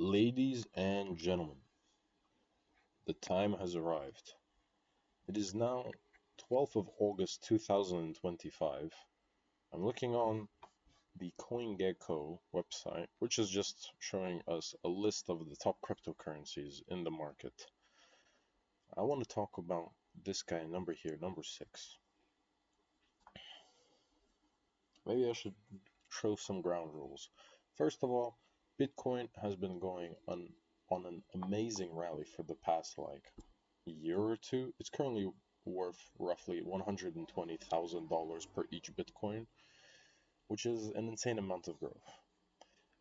Ladies and gentlemen, the time has arrived. It is now 12th of August 2025. I'm looking on the CoinGecko website, which is just showing us a list of the top cryptocurrencies in the market. I want to talk about this guy number here, number 6. Maybe I should show some ground rules. First of all, Bitcoin has been going on an amazing rally for the past year or two. It's currently worth roughly $120,000 per each Bitcoin, which is an insane amount of growth.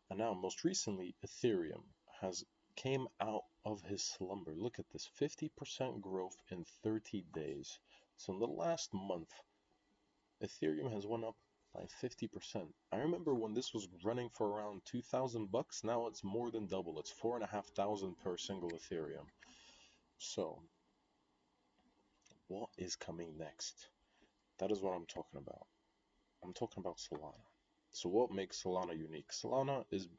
And now, most recently, Ethereum has came out of his slumber. Look at this, 50% growth in 30 days. So in the last month, Ethereum has went up by 50%. I remember when this was running for around 2,000 bucks. Now it's more than double. It's 4,500 per single Ethereum. So what is coming next? That is what I'm talking about. I'm talking about Solana. So what makes Solana unique? Solana is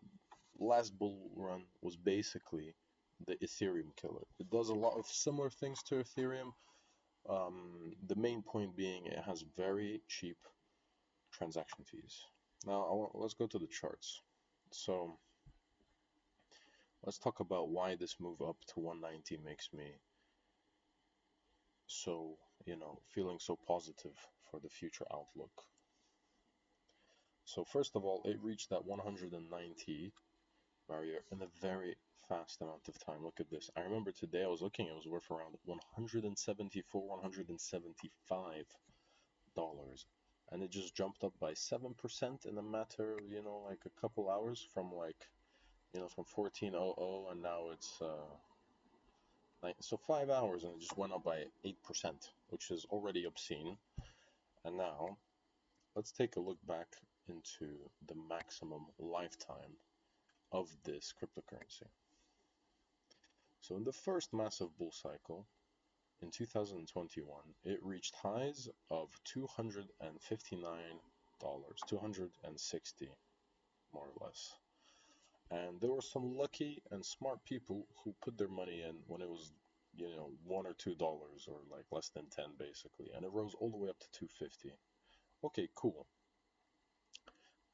last bull run was basically the Ethereum killer. It does a lot of similar things to Ethereum. The main point being it has very cheap transaction fees. Now let's go to the charts. So let's talk about why this move up to 190 makes me so, feeling so positive for the future outlook. So first of all, it reached that 190 barrier in a very fast amount of time. Look at this. I remember today I was looking, it was worth around 174, 175 dollars, and it just jumped up by 7% in a matter of, like a couple hours from from 1400, and now it's so 5 hours, and it just went up by 8%, which is already obscene. And now let's take a look back into the maximum lifetime of this cryptocurrency. So in the first massive bull cycle in 2021, it reached highs of $259, 260 more or less. And there were some lucky and smart people who put their money in when it was, $1 or $2 or like less than 10 basically, and it rose all the way up to 250. Okay, cool.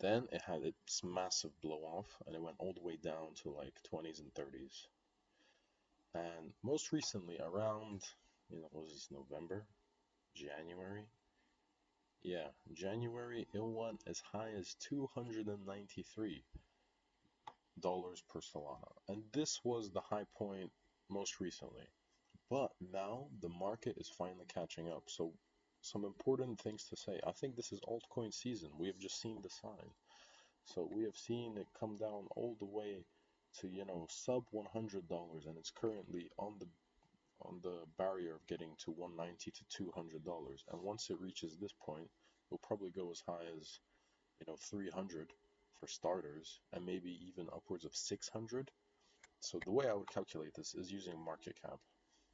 Then it had its massive blow off and it went all the way down to like 20s and 30s. And most recently, around, was this November? January? Yeah, January, it went as high as $293 per Solana. And this was the high point most recently. But now the market is finally catching up. So some important things to say. I think this is altcoin season. We have just seen the sign. So we have seen it come down all the way to, sub $100, and it's currently on the barrier of getting to 190 to $200. And once it reaches this point, it'll probably go as high as, 300 for starters, and maybe even upwards of 600. So the way I would calculate this is using market cap.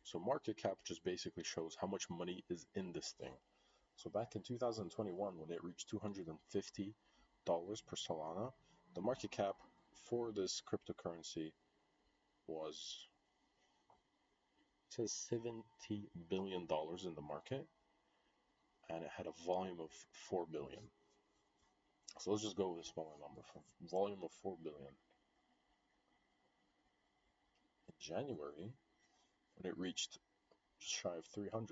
So market cap just basically shows how much money is in this thing. So back in 2021, when it reached $250 per Solana, the market cap for this cryptocurrency was, it says $70 billion in the market, and it had a volume of 4 billion. So let's just go with a smaller number. For volume of 4 billion. In January, when it reached just shy of 300,